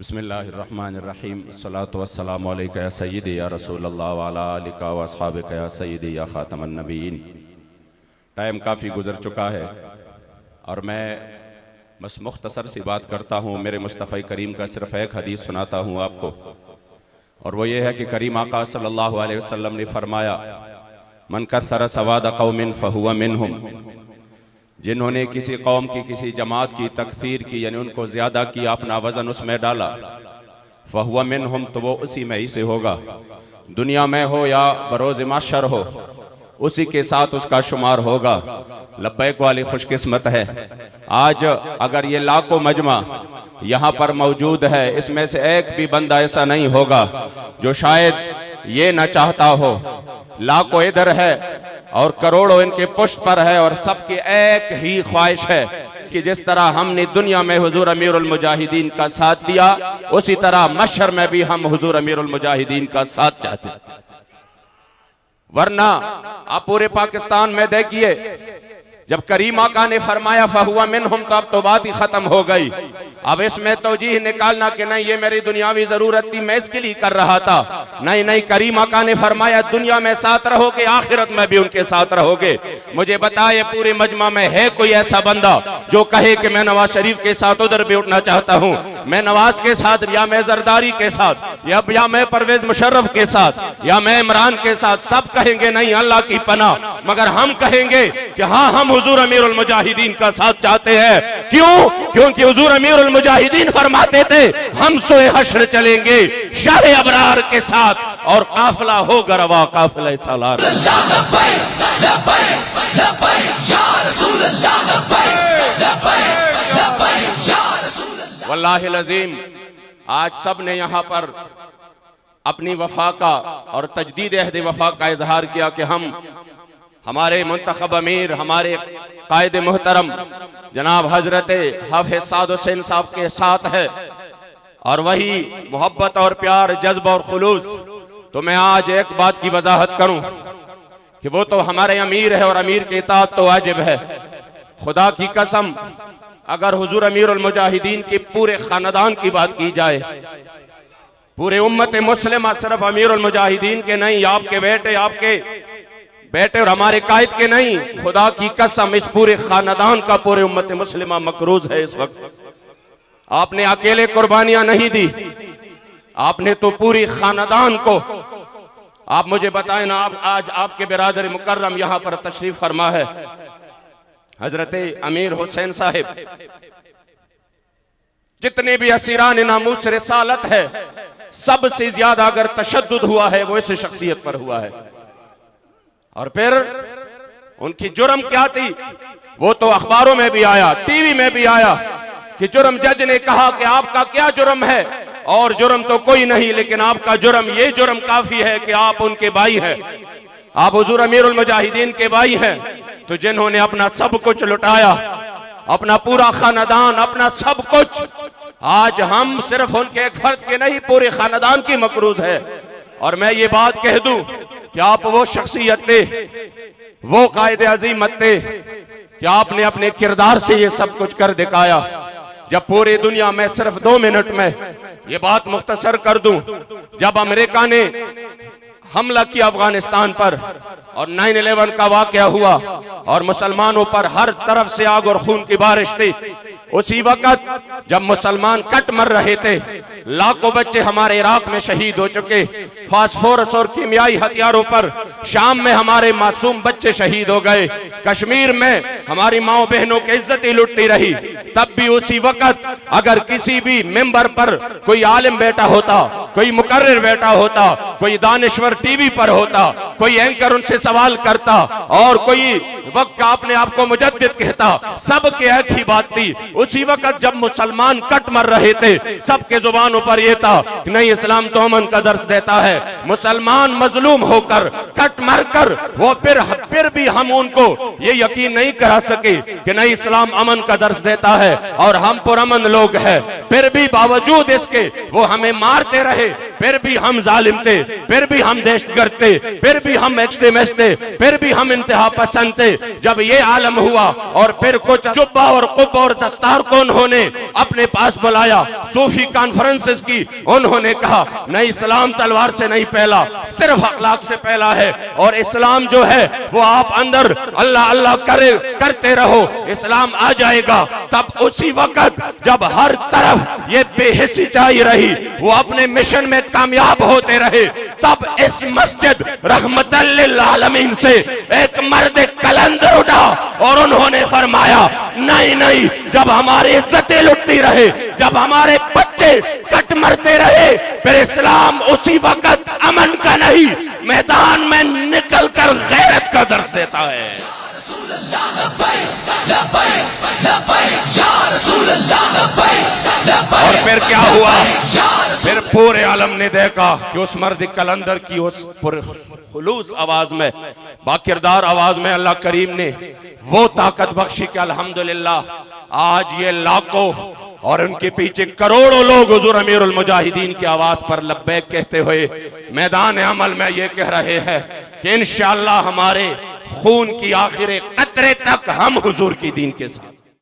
बिस्मिल्लाहिर्रहमानिर्रहीम अस्सलातु वस्सलामु अलैका या सय्यदी या रसूलल्लाह व अला आलिका व अस्हाबिका या सय्यदी या खातमन नबीयीन। टाइम काफ़ी गुजर चुका है और मैं बस मुख्तसर सी बात करता हूँ। मेरे मुस्तफ़ा करीम का सिर्फ एक हदीस सुनाता हूँ आपको, और वो ये है कि करीम आका सल्लल्लाहु अलैहि वसल्लम ने फरमाया, मन कस्सर सवाद कौमिन फहुवा मिनहुम, जिन्होंने किसी कौम की किसी जमात की तकसीर की, यानी उनको ज़्यादा किया, अपना वज़न उसमें डाला, फहुवा मिनहुम, तो वो उसी में ही से होगा। दुनिया में हो या बरोज़ माशर हो, उसी के साथ उसका शुमार होगा। लब्बैक वाली खुशकिस्मत है। आज अगर ये लाखों मजमा यहाँ पर मौजूद है, इसमें से एक भी बंदा ऐसा नहीं होगा जो शायद ये न चाहता हो। लाखों इधर है और करोड़ों इनके पुष्ट पर है, और सबकी एक ही ख्वाहिश है कि जिस तरह हमने दुनिया में हुजूर अमीरुल मुजाहिदीन का साथ दिया, उसी तरह मशर में भी हम हुजूर अमीरुल मुजाहिदीन का साथ चाहते हैं। वरना आप पूरे पाकिस्तान में देखिए, जब करीम आका ने फरमाया फहुवा मिनहुम, तो अब तो बात ही खत्म हो गई। अब इसमें तौजीह निकालना कि नहीं ये मेरी दुनियावी जरूरत थी, मैं इसके लिए कर रहा था, नहीं नहीं, करीम आका ने फरमाया दुनिया में साथ रहोगे, आखिरत में भी उनके साथ रहोगे। मुझे बताए पूरे मजमा में है कोई ऐसा बंदा जो कहे कि मैं नवाज शरीफ के साथ उधर भी उठना चाहता हूँ, मैं नवाज के साथ, या मैं जरदारी के साथ, या मैं परवेज मुशर्रफ के साथ, या मैं इमरान के साथ? सब कहेंगे नहीं, अल्लाह की पनाह। मगर हम कहेंगे कि हाँ, हम हुजूर अमीरुल मुजाहिदीन का साथ चाहते हैं। क्यों? क्योंकि हुजूर अमीरुल मुजाहिदीन फरमाते थे, हम सोए हश्र चलेंगे शाह अबरार के साथ, और काफिला होगा रवा काफिला सालार। वल्लाहिल अज़ीम, आज सब ने यहाँ पर अपनी वफा का और तजदीद अहद वफा का इजहार किया कि हम हमारे मुंतखब अमीर, हमारे कायद मुहतरम जनाब हजरत हाफिज साद हुसैन साहब के साथ है, और वही मोहब्बत और प्यार, जज्बा और खुलूस। तो मैं आज एक बात की वजाहत करूं कि वो तो हमारे अमीर है और अमीर की इताअत तो वाजिब है। खुदा की कसम, अगर हुजूर अमीरुल मुजाहिदीन के पूरे खानदान की बात की जाए, पूरे उम्मत मुस्लिमा, सिर्फ अमीरुल मुजाहिदीन के नहीं, आपके बेटे और हमारे कायद के नहीं, खुदा की कसम इस पूरे खानदान का, पूरे उम्मत मुस्लिमा मकरूज है इस वक्त। आपने अकेले कुर्बानियां नहीं दी, आपने तो पूरी खानदान को। आप मुझे बताएं ना, आज आपके बिरादर मुकर्रम यहाँ पर तशरीफ फरमा है, हजरत अमीर हुसैन साहिब। जितने भी असीरान नामूस रिसालत है, सबसे ज्यादा अगर तशद्दुद हुआ है वो इस शख्सियत पर हुआ है। और फिर उनकी जुर्म क्या थी, वो तो अखबारों में भी आया, टीवी में भी आया कि जुर्म, जज ने कहा कि आपका क्या जुर्म है, और जुर्म तो कोई नहीं, लेकिन आपका जुर्म, ये जुर्म काफी है कि आप उनके भाई हैं, आप हुजूर अमीरुल मुजाहिदीन के भाई हैं। तो जिन्होंने अपना सब कुछ लुटाया, अपना पूरा खानदान, अपना सब कुछ, आज हम सिर्फ उनके एक फर्द के नहीं, पूरे खानदान की मकरूज है। और मैं ये बात कह दूं कि आप वो शख्सियत थे, वो कायदे अजीमत थे कि आपने अपने किरदार से ये सब कुछ कर दिखाया। जब पूरी दुनिया में, सिर्फ 2 मिनट में ये बात मुख्तसर कर दूं, जब अमेरिका ने हमला किया अफगानिस्तान पर और 9/11 का वाकया हुआ और मुसलमानों पर हर तरफ से आग और खून की बारिश थी, उसी वक्त जब मुसलमान कट मर रहे थे, लाखों बच्चे हमारे इराक में शहीद हो चुके, फास्फोरस और कीमियाई हथियारों पर शाम में हमारे मासूम बच्चे शहीद हो गए, कश्मीर में हमारी माओ बहनों की इज्जतें लुटती रही, तब भी उसी वक्त अगर किसी भी मेंबर पर कोई आलिम बैठा होता, कोई मुकर्रिर बैठा होता, कोई दानिश्वर टीवी पर होता, कोई एंकर उनसे सवाल करता, और कोई वक्त अपने आप को मुजद्दिद कहता, सबके एक ही बात थी। उसी वक्त जब मुसलमान कट मर रहे थे, सबके जुबानों पर यह था कि नहीं, इस्लाम तो अमन का दर्स देता है। मुसलमान मजलूम होकर, कट मर कर, वो फिर भी हम उनको ये यकीन नहीं करा सके कि नहीं, इस्लाम अमन का दर्स देता है और हम पुरअमन लोग हैं। फिर भी बावजूद इसके वो हमें मारते रहे, फिर भी हम जालिम थे, फिर भी हम दहशतगर्द थे, फिर भी हम एक्सट्रीमिस्ट थे, फिर भी हम इंतहा पसंद थे। जब ये आलम हुआ और फिर कुछ जुब्बा और कुब्बा और दस्तार को उन्होंने अपने पास बुलाया, सूफी कॉन्फ्रेंसेस की, उन्होंने कहा नहीं, इस्लाम तलवार से नहीं पहला, सिर्फ अखलाक से पहला है। और इस्लाम जो है वो आप अंदर अल्लाह अल्लाह करते रहो, इस्लाम आ जाएगा। तब उसी वक्त जब हर तरफ ये बेहिसी चाहिए रही, वो अपने मिशन में कामयाब होते रहे, तब इस मस्जिद रहमतल लिल आलमीन से एक मर्द कलंदर उठा और उन्होंने फरमाया नहीं नहीं, जब हमारी इज्जतें लुटती रहे, जब हमारे बच्चे कट मरते रहे, फिर इस्लाम उसी वक्त अमन का नहीं, मैदान में निकल कर गैरत का दर्स देता है। और फिर क्या हुआ, फिर पूरे आलम ने देखा कि उस मर्द कलंदर की उस खुलूस आवाज में, बाकिरदार आवाज में अल्लाह करीम ने वो ताकत बख्शी कि अल्हम्दुलिल्लाह आज ये लाखों और उनके पीछे करोड़ों लोग हुजूर अमीरुल मुजाहिदीन की आवाज पर लब्बैक कहते हुए मैदान अमल में ये कह रहे हैं कि इंशाअल्लाह हमारे खून की आखिरी कतरे तक हम हुजूर की दीन के साथ।